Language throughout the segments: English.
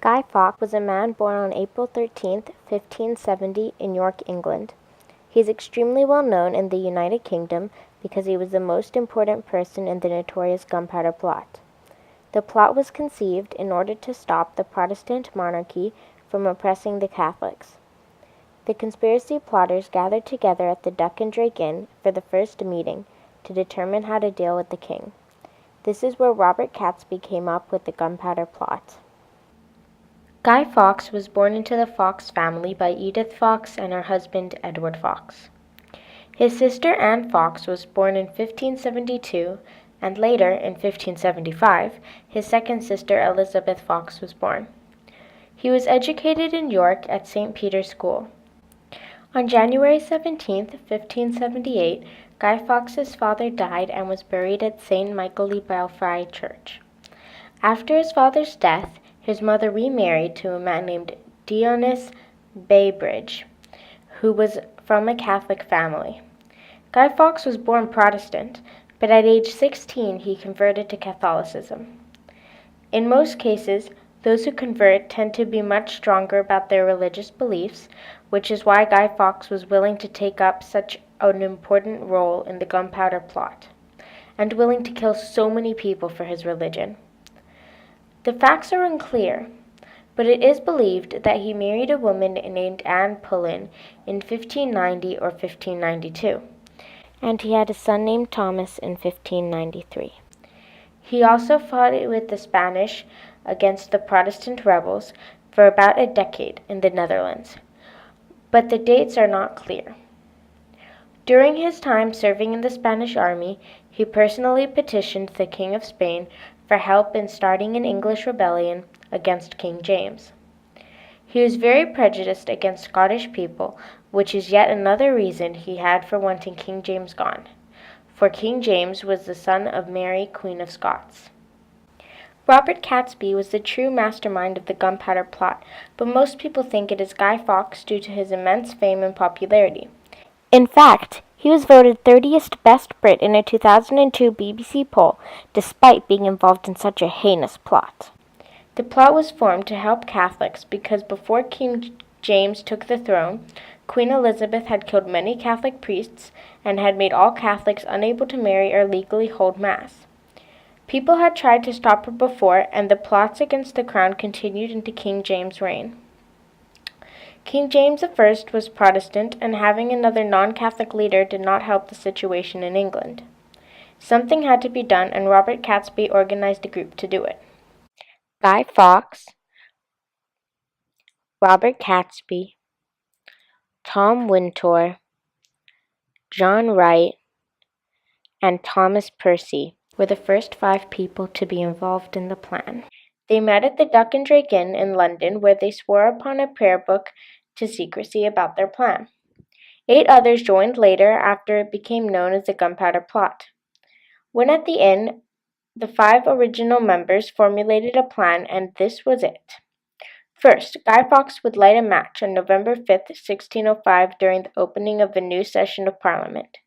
Guy Fawkes was a man born on April 13, 1570, in York, England. He is extremely well known in the United Kingdom because he was the most important person in the notorious Gunpowder Plot. The plot was conceived in order to stop the Protestant monarchy from oppressing the Catholics. The conspiracy plotters gathered together at the Duck and Drake Inn for the first meeting to determine how to deal with the king. This is where Robert Catesby came up with the Gunpowder Plot. Guy Fawkes was born into the Fawkes family by Edith Fawkes and her husband Edward Fawkes. His sister Anne Fawkes was born in 1572, and later, in 1575, his second sister Elizabeth Fawkes was born. He was educated in York at St. Peter's School. On January 17, 1578, Guy Fawkes's father died and was buried at St. Michael le Belfry Church. After his father's death, his mother remarried to a man named Dionis Baybridge, who was from a Catholic family. Guy Fawkes was born Protestant, but at age 16 he converted to Catholicism. In most cases, those who convert tend to be much stronger about their religious beliefs, which is why Guy Fawkes was willing to take up such an important role in the Gunpowder Plot, and willing to kill so many people for his religion. The facts are unclear, but it is believed that he married a woman named Anne Pullen in 1590 or 1592, and he had a son named Thomas in 1593. He also fought with the Spanish against the Protestant rebels for about a decade in the Netherlands, but the dates are not clear. During his time serving in the Spanish army, he personally petitioned the King of Spain for help in starting an English rebellion against King James. He was very prejudiced against Scottish people, which is yet another reason he had for wanting King James gone, for King James was the son of Mary, Queen of Scots. Robert Catesby was the true mastermind of the Gunpowder Plot, but most people think it is Guy Fawkes due to his immense fame and popularity. In fact, he was voted 30th Best Brit in a 2002 BBC poll, despite being involved in such a heinous plot. The plot was formed to help Catholics because before King James took the throne, Queen Elizabeth had killed many Catholic priests and had made all Catholics unable to marry or legally hold Mass. People had tried to stop her before, and the plots against the crown continued into King James' reign. King James I was Protestant, and having another non-Catholic leader did not help the situation in England. Something had to be done, and Robert Catesby organized a group to do it. Guy Fawkes, Robert Catesby, Tom Wintour, John Wright, and Thomas Percy were the first 5 people to be involved in the plan. They met at the Duck and Drake Inn in London, where they swore upon a prayer book to secrecy about their plan. 8 others joined later after it became known as the Gunpowder Plot. When at the inn, the 5 original members formulated a plan, and this was it. First, Guy Fawkes would light a match on November 5, 1605, during the opening of the new session of Parliament.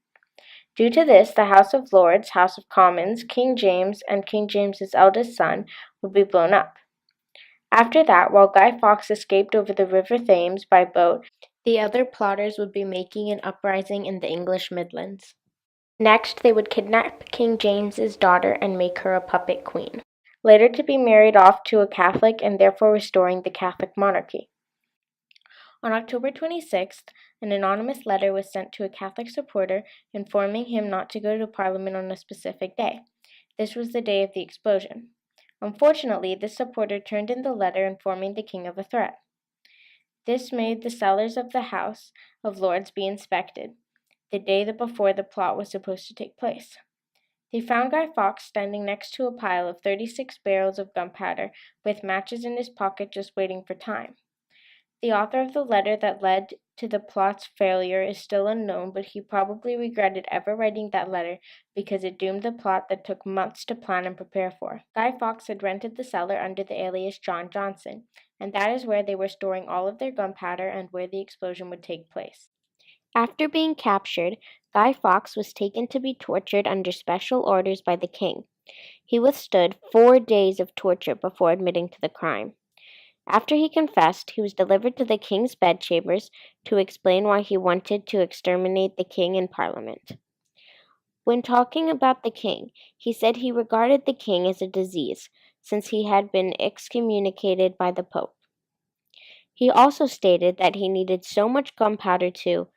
Due to this, the House of Lords, House of Commons, King James, and King James's eldest son would be blown up. After that, while Guy Fawkes escaped over the River Thames by boat, the other plotters would be making an uprising in the English Midlands. Next, they would kidnap King James's daughter and make her a puppet queen, later to be married off to a Catholic and therefore restoring the Catholic monarchy. On October 26th, an anonymous letter was sent to a Catholic supporter informing him not to go to Parliament on a specific day. This was the day of the explosion. Unfortunately, this supporter turned in the letter informing the king of a threat. This made the cellars of the House of Lords be inspected, the day before the plot was supposed to take place. They found Guy Fawkes standing next to a pile of 36 barrels of gunpowder with matches in his pocket just waiting for time. The author of the letter that led to the plot's failure is still unknown, but he probably regretted ever writing that letter because it doomed the plot that took months to plan and prepare for. Guy Fawkes had rented the cellar under the alias John Johnson, and that is where they were storing all of their gunpowder and where the explosion would take place. After being captured, Guy Fawkes was taken to be tortured under special orders by the king. He withstood 4 days of torture before admitting to the crime. After he confessed, he was delivered to the king's bedchambers to explain why he wanted to exterminate the king in Parliament. When talking about the king, he said he regarded the king as a disease, since he had been excommunicated by the Pope. He also stated that he needed so much gunpowder to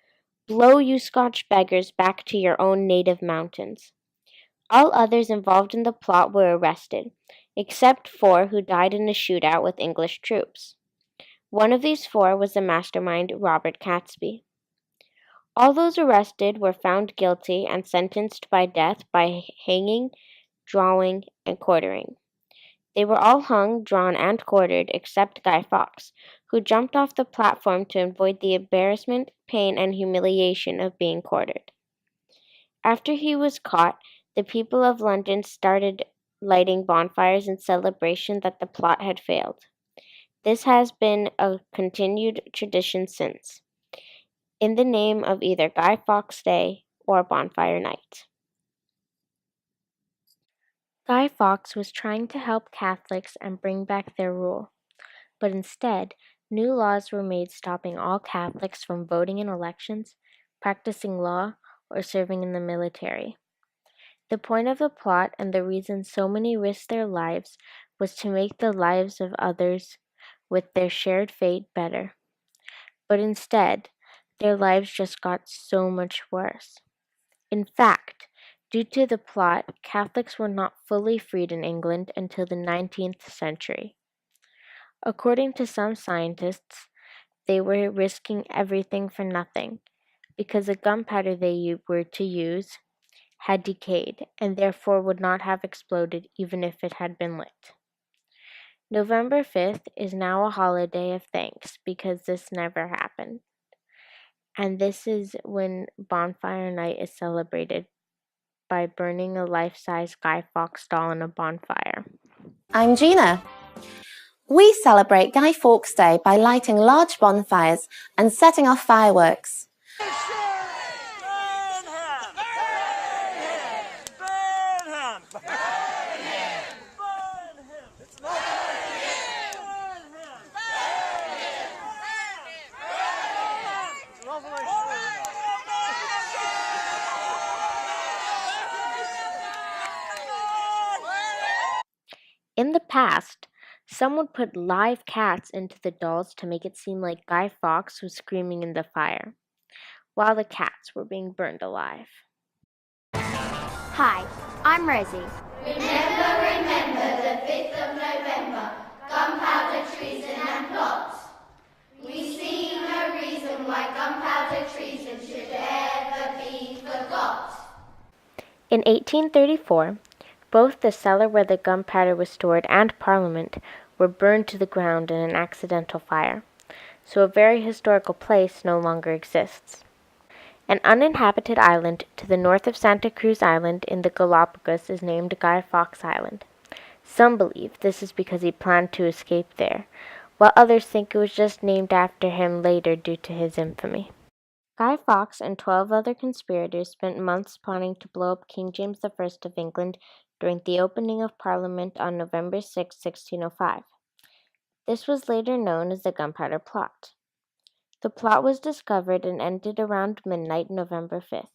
blow you Scotch beggars back to your own native mountains. All others involved in the plot were arrested, except 4 who died in a shootout with English troops. One of these 4 was the mastermind Robert Catesby. All those arrested were found guilty and sentenced by death by hanging, drawing, and quartering. They were all hung, drawn, and quartered except Guy Fawkes, who jumped off the platform to avoid the embarrassment, pain, and humiliation of being quartered. After he was caught, the people of London started lighting bonfires in celebration that the plot had failed. This has been a continued tradition since, in the name of either Guy Fawkes Day or Bonfire Night. Guy Fawkes was trying to help Catholics and bring back their rule, but instead, new laws were made stopping all Catholics from voting in elections, practicing law, or serving in the military. The point of the plot and the reason so many risked their lives was to make the lives of others with their shared fate better. But instead, their lives just got so much worse. In fact, due to the plot, Catholics were not fully freed in England until the 19th century. According to some scientists, they were risking everything for nothing, because the gunpowder they were to use had decayed, and therefore would not have exploded even if it had been lit. November 5th is now a holiday of thanks because this never happened. And this is when Bonfire Night is celebrated by burning a life-size Guy Fawkes doll in a bonfire. I'm Gina. We celebrate Guy Fawkes Day by lighting large bonfires and setting off fireworks. In the past, some would put live cats into the dolls to make it seem like Guy Fawkes was screaming in the fire, while the cats were being burned alive. Hi, I'm Rosie. Remember the 5th of November, gunpowder, treason and plots. We see no reason why gunpowder treason should ever be forgot. In 1834, both the cellar where the gunpowder was stored and Parliament were burned to the ground in an accidental fire, so a very historical place no longer exists. An uninhabited island to the north of Santa Cruz Island in the Galapagos is named Guy Fawkes Island. Some believe this is because he planned to escape there, while others think it was just named after him later due to his infamy. Guy Fawkes and 12 other conspirators spent months plotting to blow up King James I of England during the opening of Parliament on November 6, 1605. This was later known as the Gunpowder Plot. The plot was discovered and ended around midnight November 5th.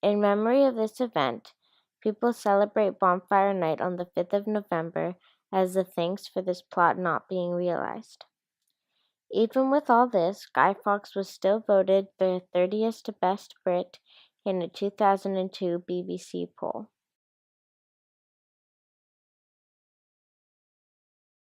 In memory of this event, people celebrate Bonfire Night on the 5th of November as a thanks for this plot not being realized. Even with all this, Guy Fawkes was still voted the 30th best Brit in a 2002 BBC poll.